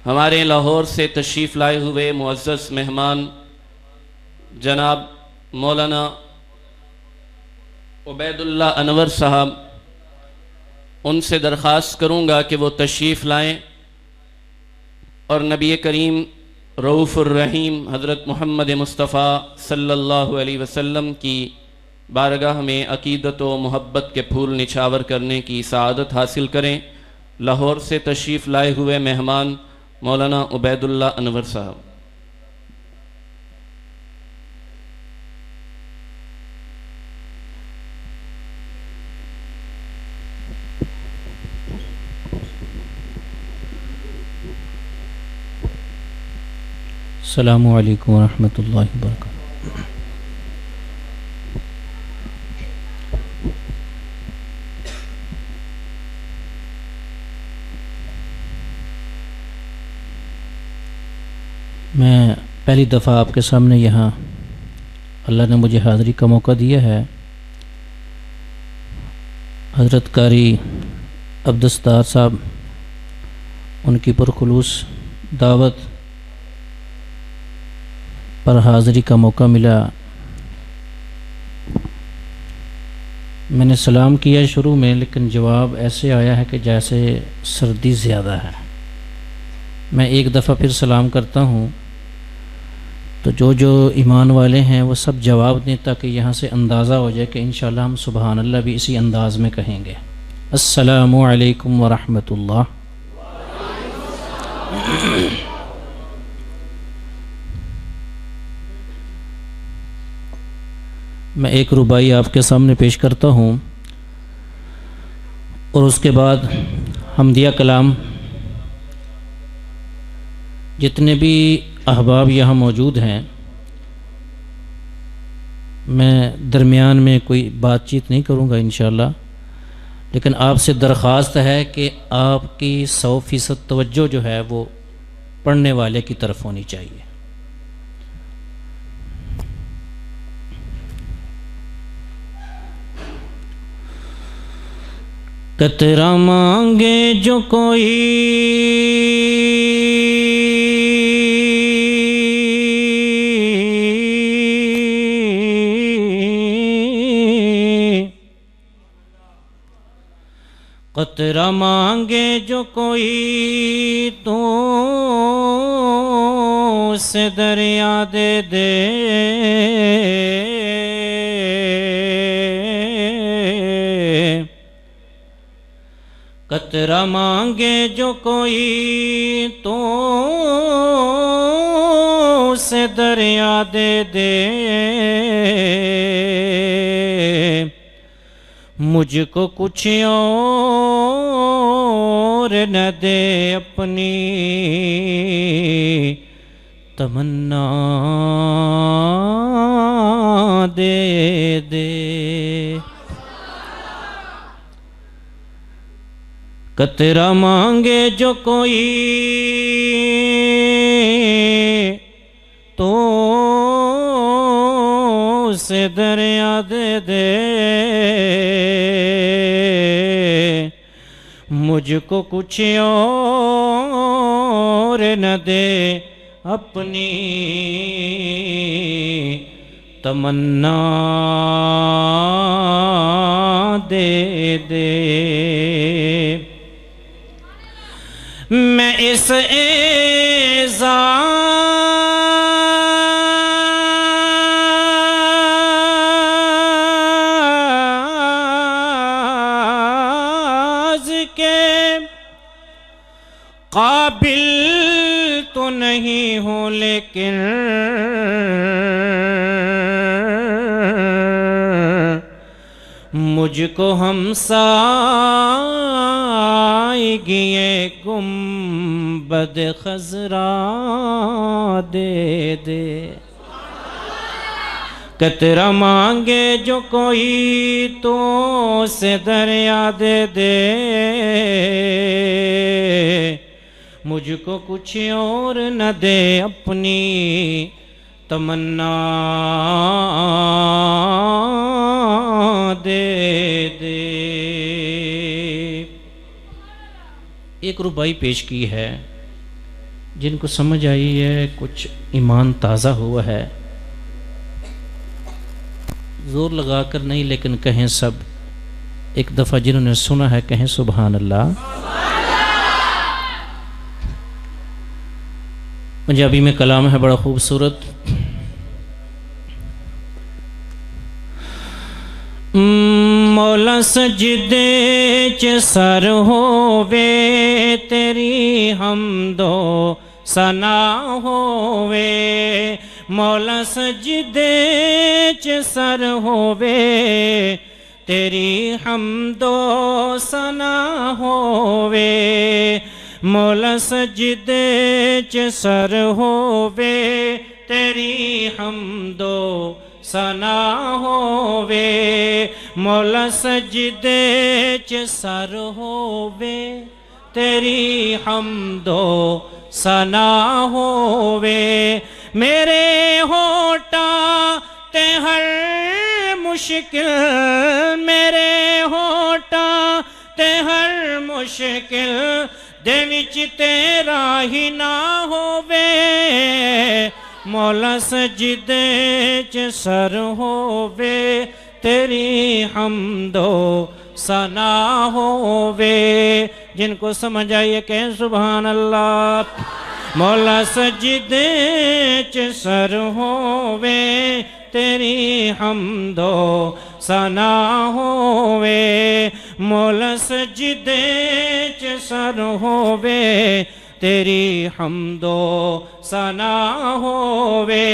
हमारे लाहौर से तशरीफ़ लाए हुए मुअज़्ज़ज़ मेहमान जनाब मौलाना उबैदुल्लाह अनवर साहब, उनसे दरख्वास्त करूँगा कि वो तशरीफ़ लाएँ और नबी करीम रऊफ़ुर रहीम हज़रत मोहम्मद मुस्तफ़ा सल्लल्लाहु अलैहि वसल्लम की बारगाह में अक़ीदत व मोहब्बत के फूल निछावर करने की सआदत हासिल करें। लाहौर से तशरीफ़ लाए हुए मेहमान मौलाना उबैदुल्लाह अनवर साहब। अस्सलामु अलैकुम वरहमतुल्लाहि वबरकातुहू। मैं पहली दफ़ा आपके सामने यहाँ अल्लाह ने मुझे हाज़री का मौका दिया है। हज़रत कारी अब्दुस्तार साहब, उनकी पुरखुलूस दावत पर हाज़री का मौका मिला। मैंने सलाम किया शुरू में, लेकिन जवाब ऐसे आया है कि जैसे सर्दी ज़्यादा है। मैं एक दफ़ा फिर सलाम करता हूँ तो जो ईमान वाले हैं वो सब जवाब दें, ताकि यहाँ से अंदाज़ा हो जाए कि इंशाअल्लाह हम सुबहान अल्लाह भी इसी अंदाज़ में कहेंगे। अस्सलामु अलैकुम वरहमतुल्लाह। मैं एक रुबाई आपके सामने पेश करता हूँ और उसके बाद हमदिया कलाम। जितने भी अहबाब यहाँ मौजूद हैं, मैं दरमियान में कोई बातचीत नहीं करूँगा इंशाअल्लाह, लेकिन आपसे दरख्वास्त है कि आपकी 100% तवज्जो जो है वो पढ़ने वाले की तरफ होनी चाहिए। कतरा मांगे जो कोई कतरा मांगे जो कोई तो उसे दरिया दे दे। कतरा मांगे जो कोई तो उसे दरिया दे दे। मुझको कुछ और न दे, अपनी तमन्ना दे दे। कतरा मांगे जो कोई तो उसे दरिया दे दे। मुझको कुछ और न दे, अपनी तमन्ना दे दे। मैं इस एज़ाज़ के काबिल तो नहीं हूँ, लेकिन मुझको हमसाएगी ये गुंबद खज़रा दे दे। कतरा मांगे जो कोई तो उसे दरिया दे दे। मुझको कुछ और न दे, अपनी तमन्ना दे दे। एक रुबाई पेश की है जिनको समझ आई है, कुछ ईमान ताज़ा हुआ है, ज़ोर लगा कर नहीं लेकिन कहें सब। एक दफ़ा जिन्होंने सुना है कहें सुबहान अल्लाह। पंजाबी में कलाम है बड़ा खूबसूरत। मौला सजदे च सर होवे तेरी हमदो सना होवे। मौला सजदे च सर होवे तेरी हमदो सना होवे। मौला सजदे च सर होवे तेरी हमदो सना होवे। मौला सजदे च सर होवे तेरी हमदो सना होवे। मेरे होठा ते हर मुश्किल, मेरे होठा ते हर मुश्किल दे विच तेरा ही ना होवे। मौला सजदे च सर होवे तेरी हमदो सना होवे। जिनको समझ आइए कहें सुभान अल्लाह। मौला सजदे च सर होवे तेरी हमदो सना होवे। मौला सजदे च सर होवे तेरी हमदो सना होवे।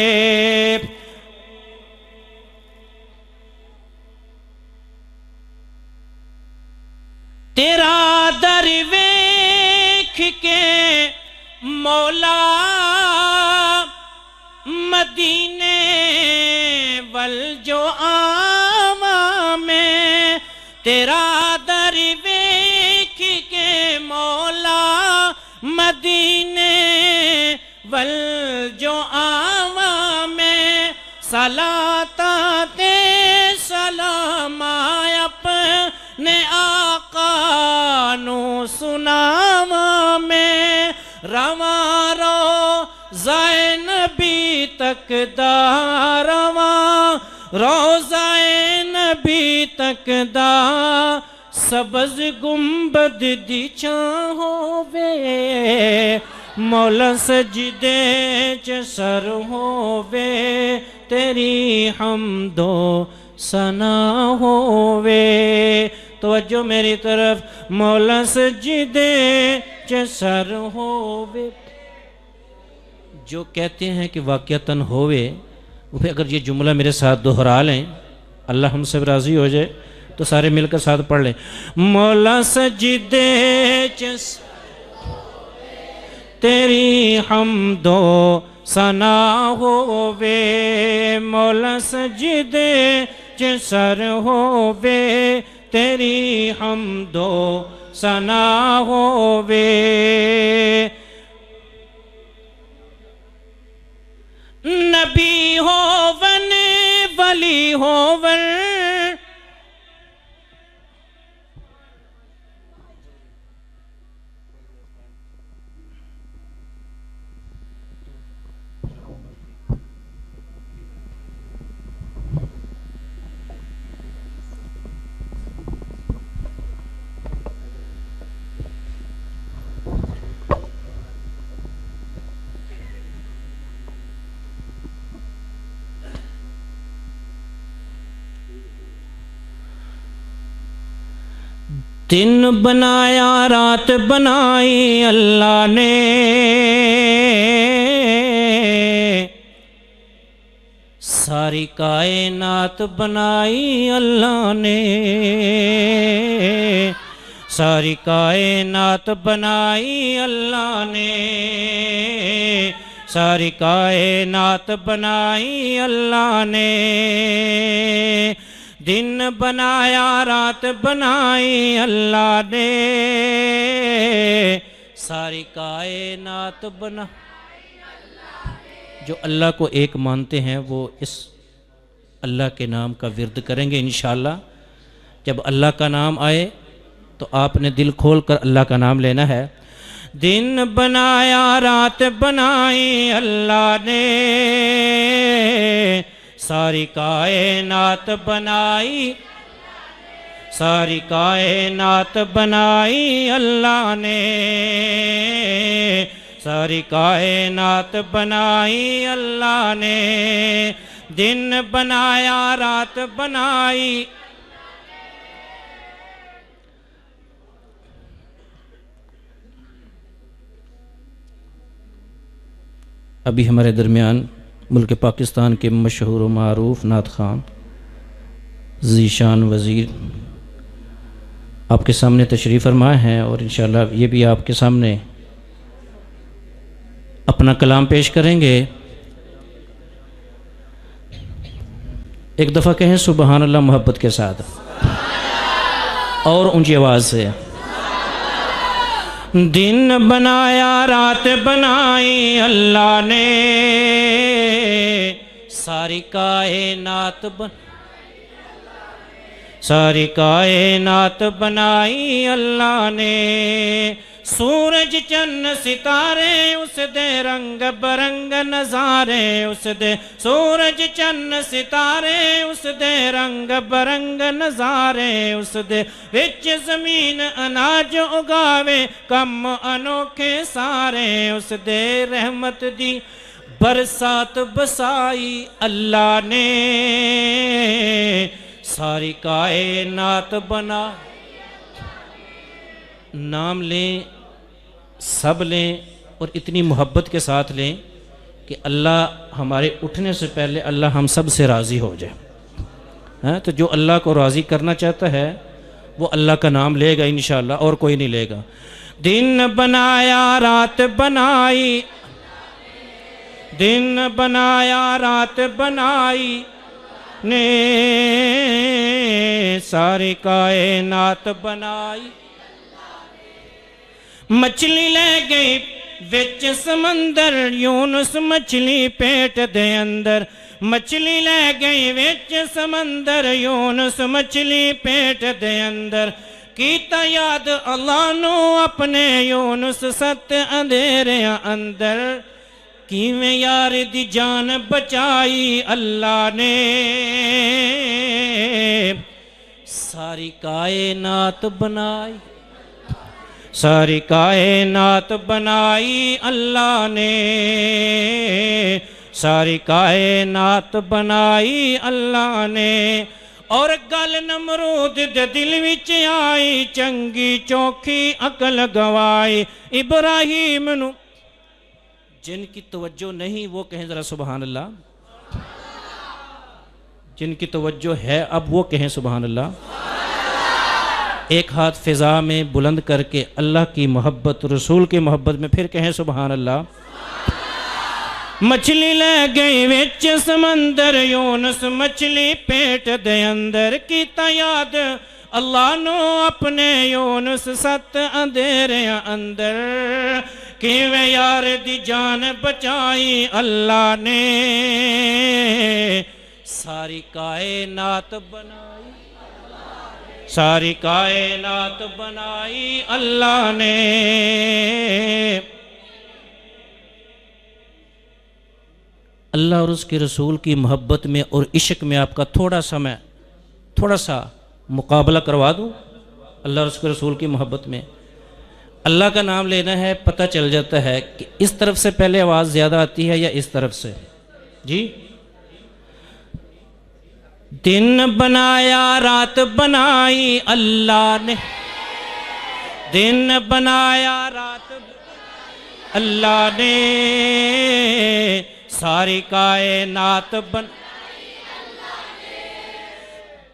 तेरा दर वेख के मौला मदीने वल जो आवा में। तेरा दर वेख के मौला मदीने वल जो आवा में। सलाता ते सलाम अपने आका नु सुनावा में। रवा रो ज़ैन भी तक दा, रवा रोज़ाए नबी तक दा। सबज गुंबद दी छां होवे मौला सजदे च सर होवे तेरी हमदो सना होवे। तवज्जो मेरी तरफ। मौला सजदे च सर होवे। जो कहते हैं कि वाक़यतन होवे, वो अगर ये जुमला मेरे साथ दोहरा लें, अल्लाह हम सब राज़ी हो जाए, तो सारे मिलकर साथ पढ़ लें। मौला सजदे च तेरी हमदो सना होवे। मौला सजदे च सर होवे तेरी हमदो सना होवे। नबी होवन वली होवन, दिन बनाया रात बनाई अल्लाह ने। सारी कायनात बनाई अल्लाह ने। सारी कायनात बनाई अल्लाह ने। सारी कायनात बनाई अल्लाह ने। दिन बनाया रात बनाई अल्लाह ने। सारी कायनात बना। जो अल्लाह को एक मानते हैं वो इस अल्लाह के नाम का विर्द करेंगे इंशाअल्लाह। जब अल्लाह का नाम आए तो आपने दिल खोल कर अल्लाह का नाम लेना है। दिन बनाया रात बनाई अल्लाह ने, सारी कायनात बनाई, सारी कायनात बनाई अल्लाह ने, सारी कायनात बनाई अल्लाह ने, दिन बनाया रात बनाई। अभी हमारे दरमियान मुल्क पाकिस्तान के मशहूर व मारूफ नात खान ज़ीशान वज़ीर आपके सामने तशरीफ़ फरमा हैं और इंशाअल्लाह ये भी आपके सामने अपना कलाम पेश करेंगे। एक दफ़ा कहें सुबहान अल्लाह मोहब्बत के साथ और ऊंची आवाज़ से। दिन बनाया रात बनाई अल्लाह ने, सारी कायनात सारी कायनात बनाई अल्लाह ने, सूरज चन्न सितारे उस दे रंग बरंग नज़ारे उस दे, सूरज चन्न सितारे उस दे रंग बरंग नज़ारे उस दे, विच ज़मीन अनाज उगावे कम अनोखे सारे उस दे, रहमत दी बरसात बसाई अल्लाह ने, सारी कायनात बना। नाम लें, सब लें और इतनी मोहब्बत के साथ लें कि अल्लाह हमारे उठने से पहले अल्लाह हम सब से राज़ी हो जाए। हाँ, तो जो अल्लाह को राज़ी करना चाहता है वो अल्लाह का नाम लेगा इंशाअल्लाह, और कोई नहीं लेगा। दिन बनाया रात बनाई, दिन बनाया रात बनाई ने, सारी कायनात बनाई। मछली ले गई विच समंदर, यूनुस मछली पेट दे अंदर, मछली ले गई विच समंदर, यूनुस मछली पेट दे अंदर, कीता याद अल्लाह नु अपने यूनुस सत अंधेरे अंदर, किवें यार दी जान बचाई अल्लाह ने, सारी कायनात बनाई, सारी कायनात बनाई अल्लाह ने, सारी कायनात बनाई अल्लाह ने। और गल नमरूद दे दिल विच आई, चंगी चौखी अकल गवाई, इब्राहिम नु जिनकी तवज्जो नहीं वो कहें ज़रा सुबहान अल्लाह, जिनकी तवज्जो है अब वो कहें सुबहान अल्लाह। एक हाथ फ़िज़ा में बुलंद करके अल्लाह की मोहब्बत रसूल की मोहब्बत में फिर कहें सुबहान अल्लाह। मछली ले गई विच समंदर, यूनुस मछली पेट दे अंदर, कीता याद अल्लाह नो अपने यूनुस सत अंधेरे अंदर, किवें यार दी जान बचाई अल्लाह ने, सारी कायनात बनाई, सारी कायनात बनाई अल्लाह ने। अल्लाह और उसके रसूल की मोहब्बत में और इश्क में आपका थोड़ा सा मुकाबला करवा दूँ। अल्लाह और उसके रसूल की मोहब्बत में अल्लाह का नाम लेना है, पता चल जाता है कि इस तरफ से पहले आवाज़ ज़्यादा आती है या इस तरफ से। जी, दिन बनाया रात बनाई अल्लाह ने, दिन बनाया रात अल्लाह ने, सारी कायनात बन।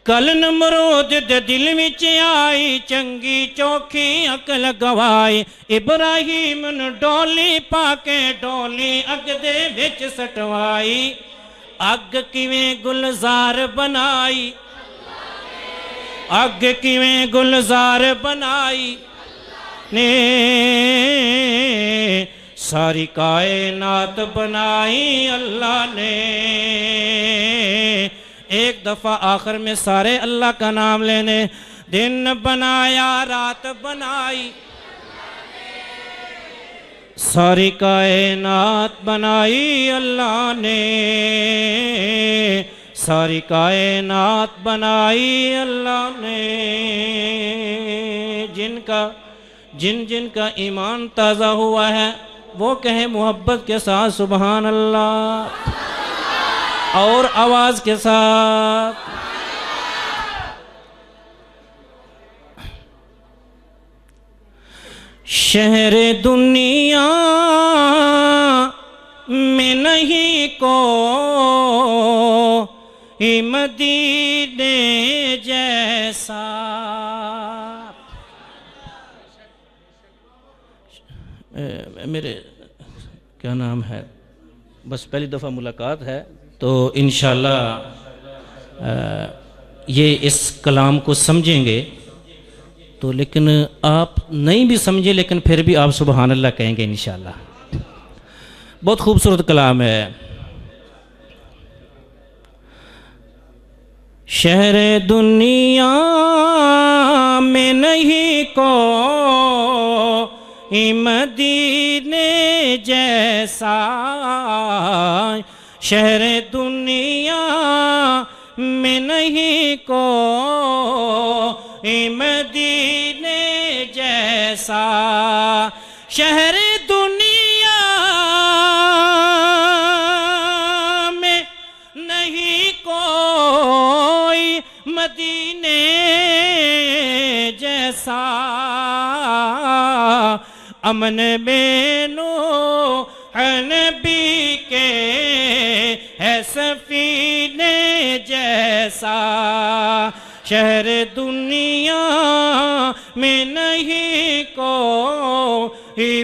कल नमरूद दे दिल विच आई, चंगी चौखी अकल गवाई, इब्राहिम नू डोली पाके डोली अग दे विच सटवाई, अग किवें गुलजार बनाई, अग किवें गुलजार बनाई ने, सारी कायनात बनाई अल्लाह ने। एक दफ़ा आखिर में सारे अल्लाह का नाम लेने। दिन बनाया रात बनाई, सारी कायनात बनाई अल्लाह ने, सारी कायनात बनाई अल्लाह ने। जिन का ईमान ताज़ा हुआ है वो कहे मोहब्बत के साथ सुबहान अल्लाह, और आवाज़ के साथ। शहर दुनिया में नहीं को मदीने जैसा। मेरे क्या नाम है, बस पहली दफ़ा मुलाकात है तो इंशाअल्लाह ये इस कलाम को समझेंगे तो, लेकिन आप नहीं भी समझे लेकिन फिर भी आप सुबहान अल्लाह कहेंगे इंशाअल्लाह। बहुत खूबसूरत कलाम है। शहर दुनिया में नहीं को मदीने जैसा, शहर दुनिया में नहीं को मदीने जैसा। शहर दुनिया में नहीं कोई मदीने जैसा। अमन बेनो नबी के है सफीने जैसा। शहर दुनिया में नहीं को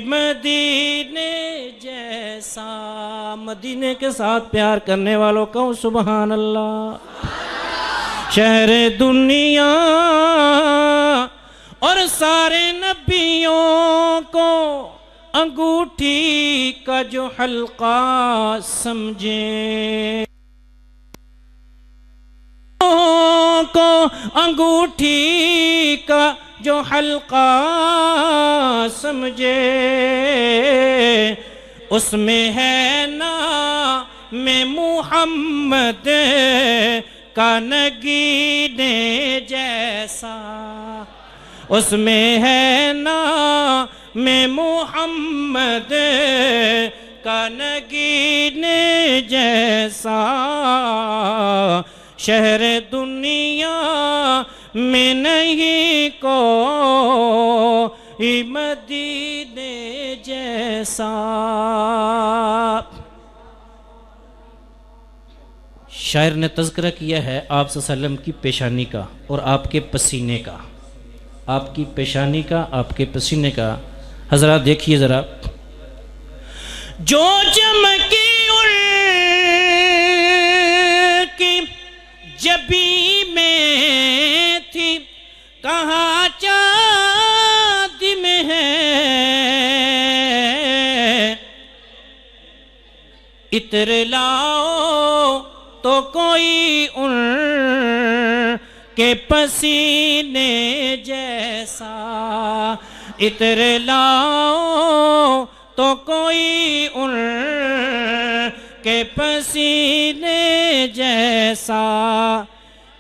मदीने जैसा। मदीने के साथ प्यार करने वालों को सुबहान अल्लाह। शहर दुनिया और सारे नबियों को अंगूठी का जो हल्का समझे, को अंगूठी का जो हल्का समझे, उसमें है ना में मुहम्मद का नगीने जैसा। उसमें है ना में मुहम्मद का नगीने जैसा। शहर दुनिया में नहीं को मदीने जैसा। शायर ने तज़किरा किया है आप सल्लम की पेशानी का और आपके पसीने का, आपकी पेशानी का, आपके पसीने का। हज़रात देखिए ज़रा, जो चमकी उनकी जबी में थी, कहाँ चाँद में है। इतर लाओ तो कोई उन के पसीने जैसा। इतर लाओ तो कोई उन के पसीने जैसा।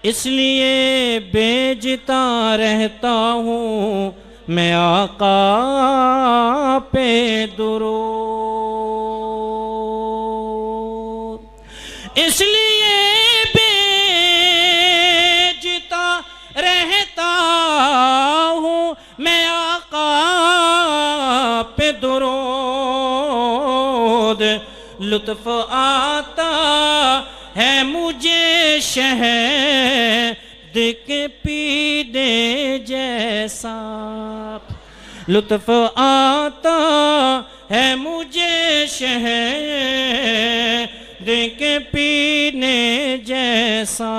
इसलिए बेजता रहता हूँ मैं आका पे दुरूद। इसलिए बेजता रहता हूँ मैं आका पे दुरूद। लुत्फ आता है मुझे शहद के पीने जैसा। लुत्फ आता है मुझे शहद के पीने जैसा।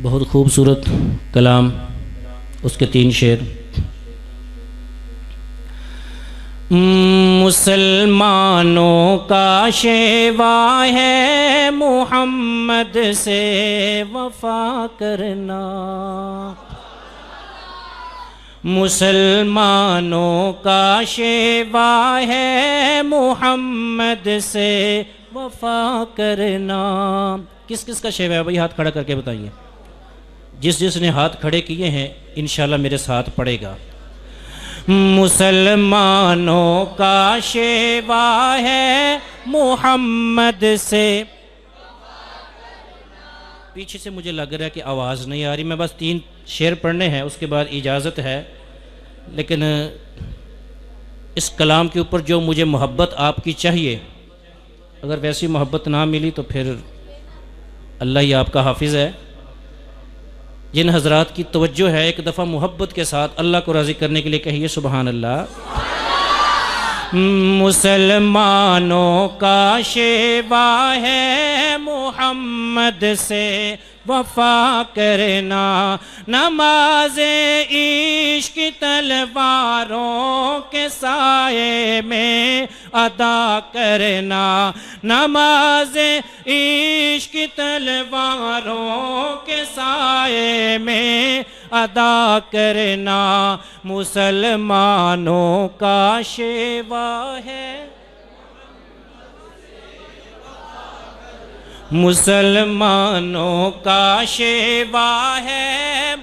बहुत खूबसूरत कलाम, उसके 3 शेर। मुसलमानों का शेवा है मोहम्मद से वफा करना, मुसलमानों का शेवा है मोहम्मद से वफा करना। किस किस का शेवा है भाई? हाथ खड़ा करके बताइए। जिस जिसने हाथ खड़े किए हैं इंशाल्लाह मेरे साथ पड़ेगा। मुसलमानों का शेवा है मोहम्मद से। पीछे से मुझे लग रहा है कि आवाज़ नहीं आ रही। मैं बस 3 शेर पढ़ने हैं, उसके बाद इजाज़त है। लेकिन इस कलाम के ऊपर जो मुझे मोहब्बत आपकी चाहिए, अगर वैसी मोहब्बत ना मिली तो फिर अल्लाह ही आपका हाफिज़ है। जिन हजरात की तवज्जो है, एक दफ़ा मोहब्बत के साथ अल्लाह को राज़ी करने के लिए कहिए सुबहान अल्लाह। मुसलमानों का शेवा है मोहम्मद से वफा करना, नमाज़े इश्क तलवारों के साए में अदा करना, नमाज़े इश्क तलवारों के साए में अदा करना, मुसलमानों का शेवा है, मुसलमानों का शेवा है।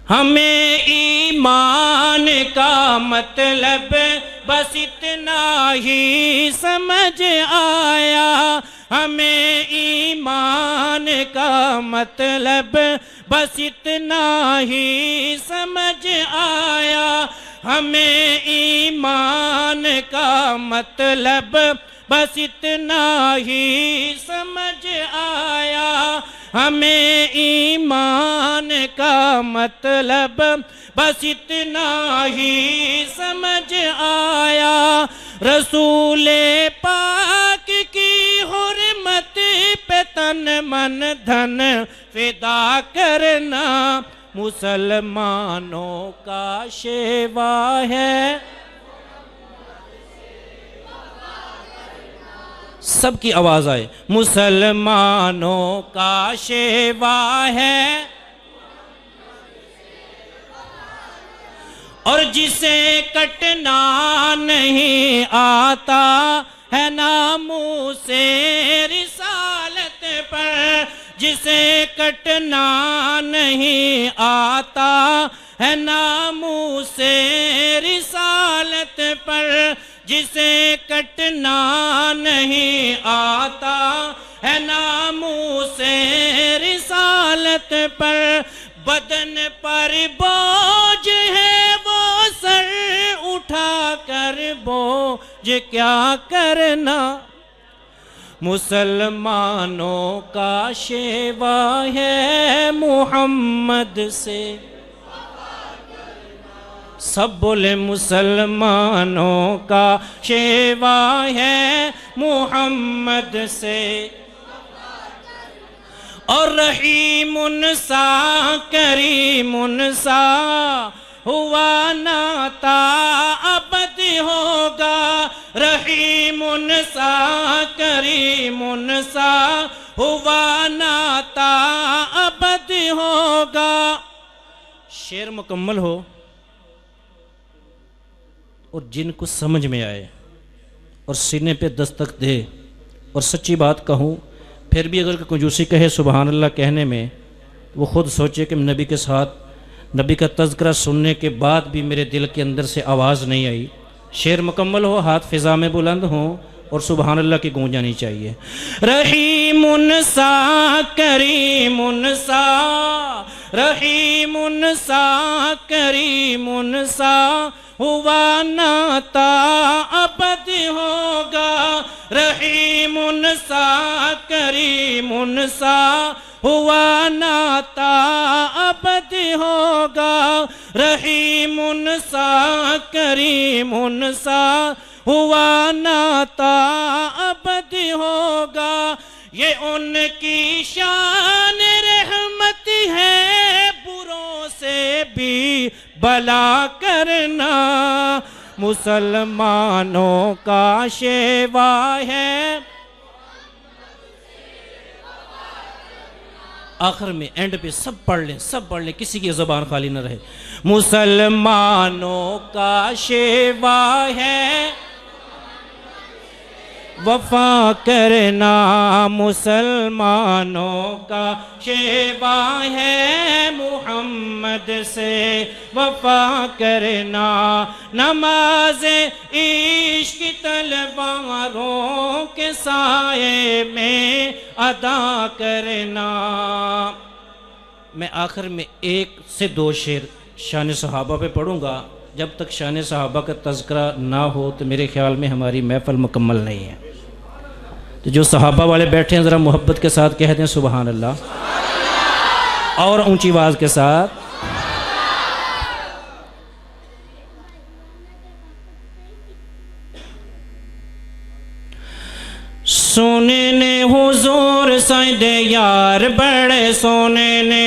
हमें ईमान का मतलब बस इतना ही समझ आया, हमें ईमान का मतलब बस इतना ही समझ आया, हमें ईमान का मतलब बस इतना ही समझ आया, हमें ईमान का मतलब बस इतना ही समझ आया। रसूले पाक की हुर्मत पे तन मन धन फिदा करना, मुसलमानों का शेवा है। सबकी आवाज आए। मुसलमानों का शेवा है और जिसे कटना नहीं आता है नामों से रिसालत पर, जिसे कटना नहीं आता है नामों से रिसालत पर, जिसे कटना नहीं आता है नामों से रिसालत पर, बदन पर बोझ है वो सर उठा कर बोझ क्या करना, मुसलमानों का शेवा है मोहम्मद से। सब बोले मुसलमानों का शेवा है मोहम्मद से। और रहीमुन सा करीमुन सा हुआ नाता अबद होगा, रहीमुन सा करीमुन सा हुआ नाता अबद होगा। शेर मुकम्मल हो और जिनको समझ में आए और सीने पे दस्तक दे, और सच्ची बात कहूँ फिर भी अगर कंजूसी कहे सुबहान अल्लाह कहने में, वो ख़ुद सोचे कि नबी के साथ नबी का तज़किरा सुनने के बाद भी मेरे दिल के अंदर से आवाज़ नहीं आई। शेर मुकम्मल हो, हाथ फ़िज़ा में बुलंद हो और सुबहान अल्लाह की गूंज आनी चाहिए। रहीमुन सा करीमुन सा, रहीमुन सा करीमुन सा हुआ नाता अबद होगा, रहीमुन सा करीमुन सा हुआ नाता अबद होगा, रहीमुन सा करीमुन सा हुआ नाता अबद होगा। ये उनकी शान रहमत है, बुरों से भी भला करना मुसलमानों का शेवा है। आखिर में एंड पे सब पढ़ लें, किसी की ज़बान खाली न रहे। मुसलमानों का शेवा है वफा करना, मुसलमानों का शेवा है मुहम्मद से वफा करना। नमाज इश्क तलवारों के साए में अदा करना। मैं आखिर में 1 से 2 शेर शान सहाबा पे पढ़ूँगा। जब तक शान सहाबा का तज़किरा ना हो तो मेरे ख्याल में हमारी महफ़िल मुकम्मल नहीं है। तो जो सहाबा वाले बैठे हैं ज़रा मोहब्बत के साथ कह दें सुबहान अल्लाह, और ऊंची आवाज़ के साथ। सोने ने हुजूर साइदे यार बड़े सोने ने,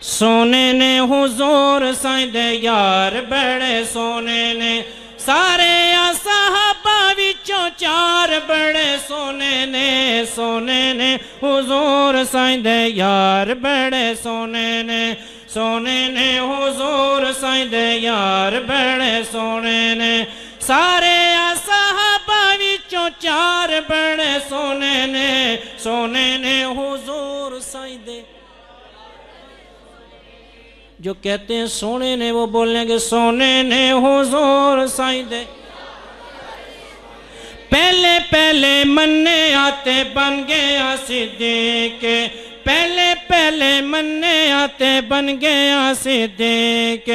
सोने ने हुजूर साइदे यार बड़े सोने ने, सारे सहाबा विचों 4 बड़े सोने ने, सोने ने हुजूर साइदे यार बड़े सोने ने, सोने ने हुजूर साइदे यार बड़े सोने ने, सारे सहाबा विचों 4 बड़े सोने ने, सोने ने हुजूर साइदे। जो कहते हैं सोने ने वो बोलेंगे सोने ने हुजूर साइदे। पहले पहले मन्ने आते बन गया सिद्दीक, पहले पहले मन्ने आते बन गया सिद्दीक,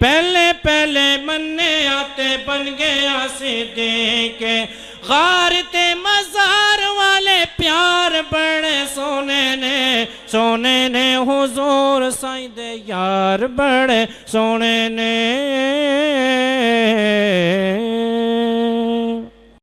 पहले पहले मन्ने आते बन गया सिद्दीक। गारते मज़ार वाले प्यार बड़े सोने ने, सोने ने हुजूर साइदे यार बड़े सोने ने।